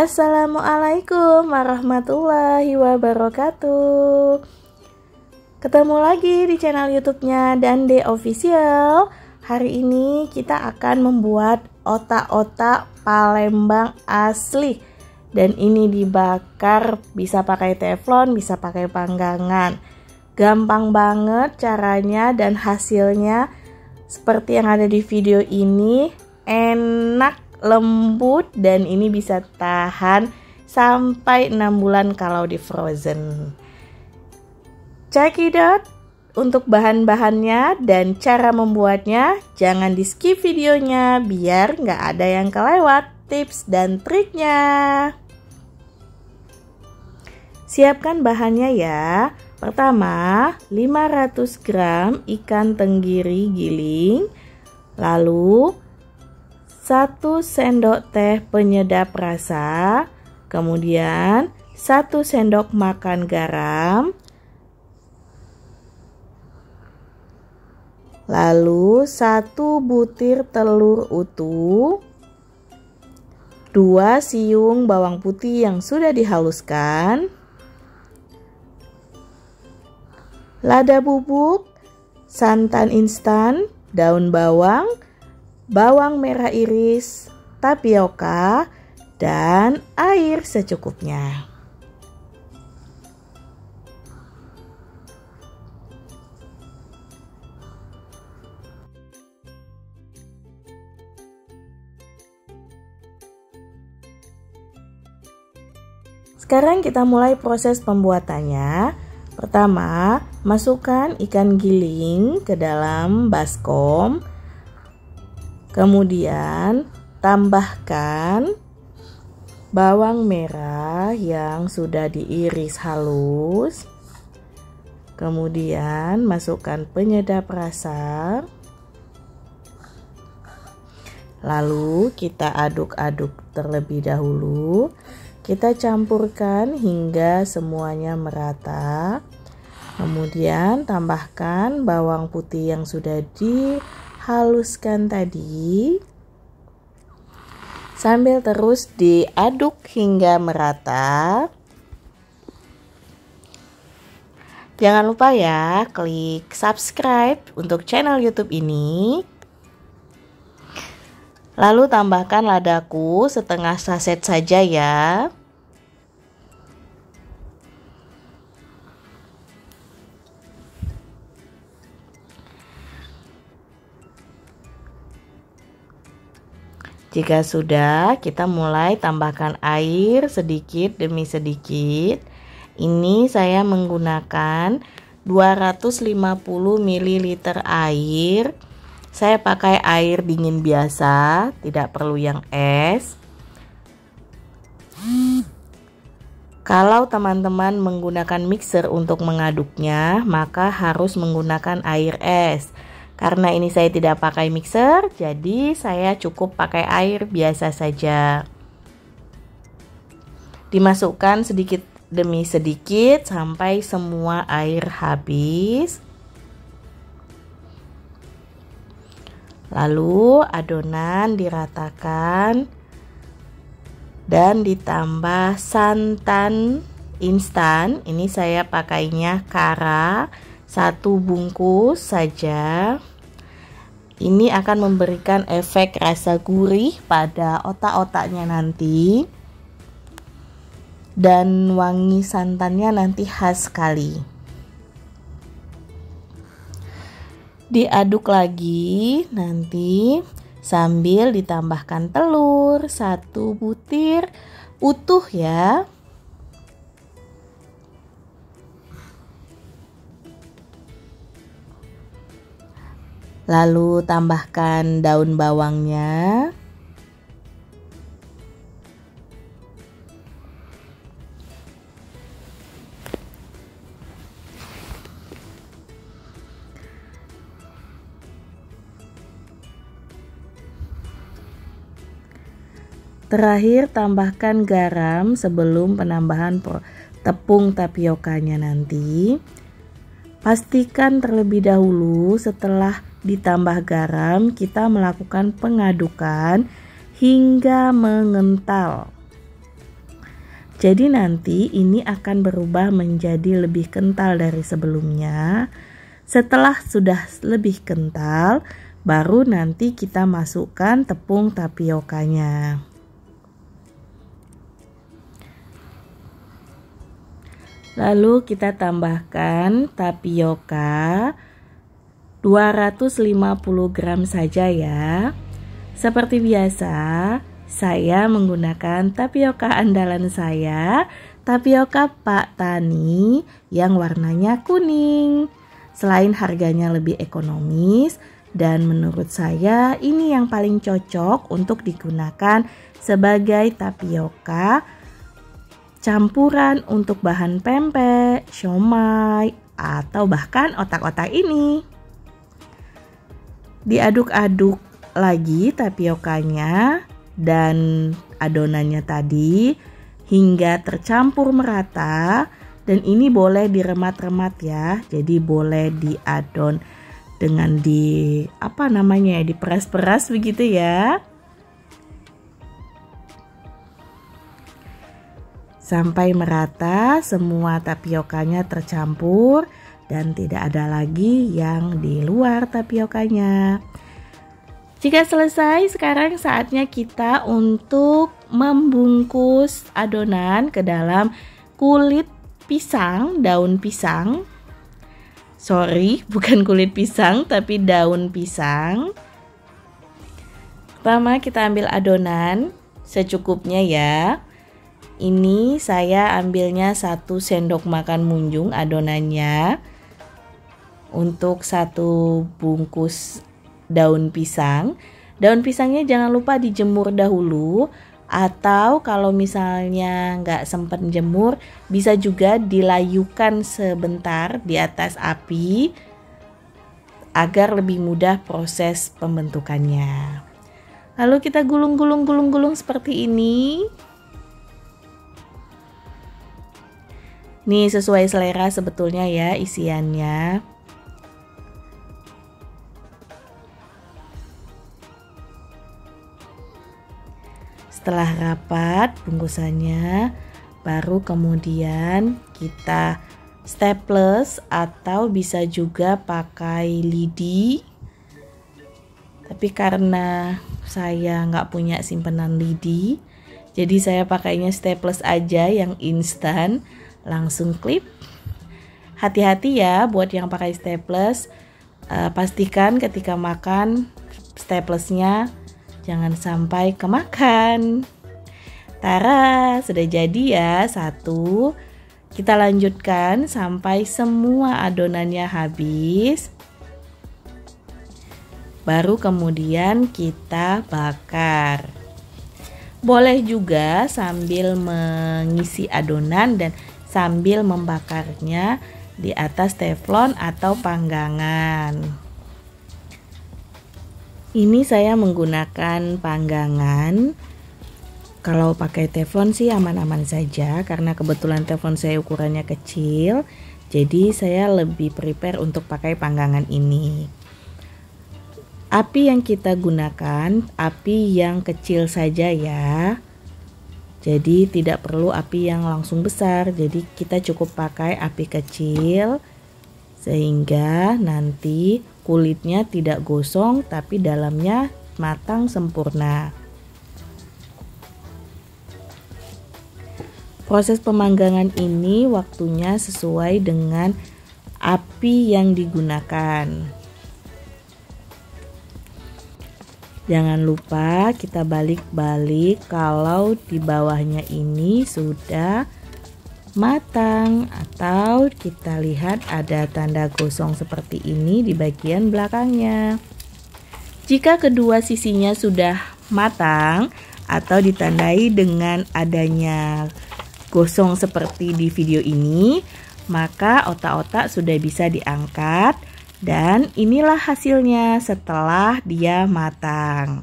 Assalamualaikum warahmatullahi wabarakatuh. Ketemu lagi di channel YouTube-nya Dande Official. Hari ini kita akan membuat otak-otak Palembang asli. Dan ini dibakar, bisa pakai teflon, bisa pakai panggangan. Gampang banget caranya dan hasilnya seperti yang ada di video ini. Enak, lembut, dan ini bisa tahan sampai 6 bulan kalau di frozen. Check it out untuk bahan-bahannya dan cara membuatnya. Jangan di skip videonya biar nggak ada yang kelewat tips dan triknya. Siapkan bahannya ya. Pertama, 500 gram ikan tenggiri giling. Lalu 1 sendok teh penyedap rasa, kemudian 1 sendok makan garam, lalu 1 butir telur utuh, 2 siung bawang putih yang sudah dihaluskan, lada bubuk, santan instan, daun bawang, bawang merah iris, tapioka, dan air secukupnya. Sekarang kita mulai proses pembuatannya. Pertama, masukkan ikan giling ke dalam baskom. Kemudian tambahkan bawang merah yang sudah diiris halus. Kemudian masukkan penyedap rasa. Lalu kita aduk-aduk terlebih dahulu. Kita campurkan hingga semuanya merata. Kemudian tambahkan bawang putih yang sudah dihaluskan tadi, sambil terus diaduk hingga merata. Jangan lupa ya, klik subscribe untuk channel YouTube ini. Lalu tambahkan ladaku setengah saset saja ya. Jika sudah, kita mulai tambahkan air sedikit demi sedikit. Ini saya menggunakan 250 ml air. Saya pakai air dingin biasa, tidak perlu yang es. Kalau teman-teman menggunakan mixer untuk mengaduknya, maka harus menggunakan air es. Karena ini saya tidak pakai mixer, jadi saya cukup pakai air biasa saja. Dimasukkan sedikit demi sedikit sampai semua air habis. Lalu adonan diratakan dan ditambah santan instan. Ini saya pakainya Kara 1 bungkus saja. Ini akan memberikan efek rasa gurih pada otak-otaknya nanti. Dan wangi santannya nanti khas sekali. Diaduk lagi nanti sambil ditambahkan telur 1 butir utuh ya. Lalu tambahkan daun bawangnya. Terakhir tambahkan garam sebelum penambahan tepung tapiokanya nanti. Pastikan terlebih dahulu setelah ditambah garam, kita melakukan pengadukan hingga mengental. Jadi nanti ini akan berubah menjadi lebih kental dari sebelumnya. Setelah sudah lebih kental, baru nanti kita masukkan tepung tapiokanya. Lalu kita tambahkan tapioka 250 gram saja ya. Seperti biasa, saya menggunakan tapioka andalan saya, tapioka Pak Tani yang warnanya kuning. Selain harganya lebih ekonomis dan menurut saya ini yang paling cocok untuk digunakan sebagai tapioka campuran untuk bahan pempek, siomay, atau bahkan otak-otak ini. Diaduk-aduk lagi tapiokanya dan adonannya tadi hingga tercampur merata, dan ini boleh diremat-remat ya. Jadi boleh diadon dengan diperas-peras begitu ya. Sampai merata semua tapiokanya tercampur dan tidak ada lagi yang di luar tapiokanya. Jika selesai, sekarang saatnya kita untuk membungkus adonan ke dalam kulit pisang, daun pisang. Sorry, bukan kulit pisang tapi daun pisang. Pertama kita ambil adonan secukupnya ya. Ini saya ambilnya 1 sendok makan munjung adonannya untuk 1 bungkus daun pisang. Daun pisangnya jangan lupa dijemur dahulu, atau kalau misalnya nggak sempat jemur bisa juga dilayukan sebentar di atas api agar lebih mudah proses pembentukannya. Lalu kita gulung-gulung seperti ini. Nih sesuai selera sebetulnya ya isiannya. Setelah rapat bungkusannya, baru kemudian kita staples atau bisa juga pakai lidi. Tapi karena saya nggak punya simpenan lidi, jadi saya pakainya staples aja yang instan. Langsung klip. Hati-hati ya buat yang pakai staples, pastikan ketika makan staplesnya jangan sampai kemakan. Tara, sudah jadi ya 1. Kita lanjutkan sampai semua adonannya habis. Baru kemudian kita bakar. Boleh juga sambil mengisi adonan dan sambil membakarnya di atas teflon atau panggangan. Ini saya menggunakan panggangan. Kalau pakai teflon sih aman-aman saja karena kebetulan teflon saya ukurannya kecil. Jadi saya lebih prepare untuk pakai panggangan ini. Api yang kita gunakan api yang kecil saja ya. Jadi tidak perlu api yang langsung besar, jadi kita cukup pakai api kecil sehingga nanti kulitnya tidak gosong tapi dalamnya matang sempurna. Proses pemanggangan ini waktunya sesuai dengan api yang digunakan. Jangan lupa kita balik-balik kalau di bawahnya ini sudah matang atau kita lihat ada tanda gosong seperti ini di bagian belakangnya. Jika kedua sisinya sudah matang atau ditandai dengan adanya gosong seperti di video ini, maka otak-otak sudah bisa diangkat. Dan inilah hasilnya setelah dia matang.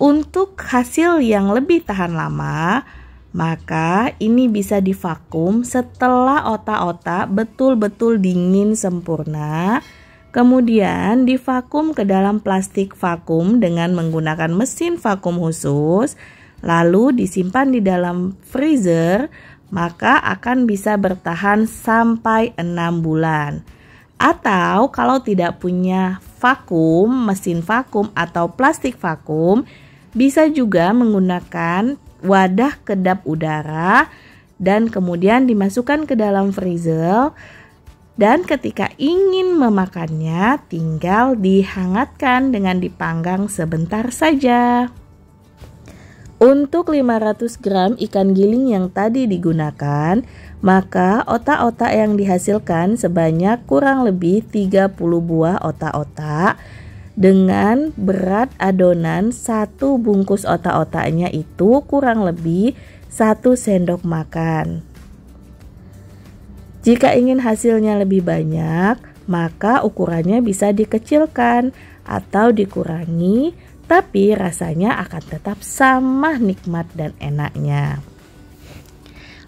Untuk hasil yang lebih tahan lama, maka ini bisa divakum setelah otak-otak betul-betul dingin sempurna. Kemudian divakum ke dalam plastik vakum dengan menggunakan mesin vakum khusus. lalu disimpan di dalam freezer, maka akan bisa bertahan sampai 6 bulan. Atau kalau tidak punya vakum, mesin vakum atau plastik vakum, bisa juga menggunakan wadah kedap udara dan kemudian dimasukkan ke dalam freezer. Dan ketika ingin memakannya, tinggal dihangatkan dengan dipanggang sebentar saja. Untuk 500 gram ikan giling yang tadi digunakan, maka otak-otak yang dihasilkan sebanyak kurang lebih 30 buah otak-otak dengan berat adonan 1 bungkus otak-otaknya itu kurang lebih 1 sendok makan. Jika ingin hasilnya lebih banyak, maka ukurannya bisa dikecilkan atau dikurangi, tapi rasanya akan tetap sama nikmat dan enaknya.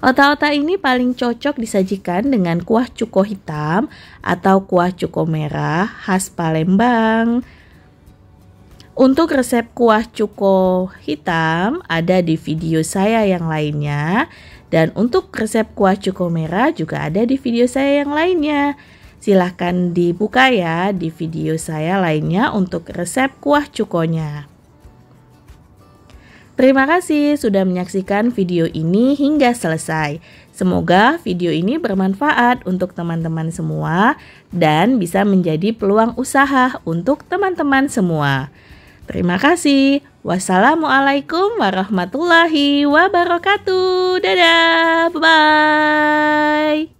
Otak-otak ini paling cocok disajikan dengan kuah cuko hitam atau kuah cuko merah khas Palembang. Untuk resep kuah cuko hitam ada di video saya yang lainnya. Dan untuk resep kuah cuko merah juga ada di video saya yang lainnya. Silahkan dibuka ya di video saya lainnya untuk resep kuah cukonya. Terima kasih sudah menyaksikan video ini hingga selesai. Semoga video ini bermanfaat untuk teman-teman semua dan bisa menjadi peluang usaha untuk teman-teman semua. Terima kasih. Wassalamualaikum warahmatullahi wabarakatuh. Dadah. Bye-bye.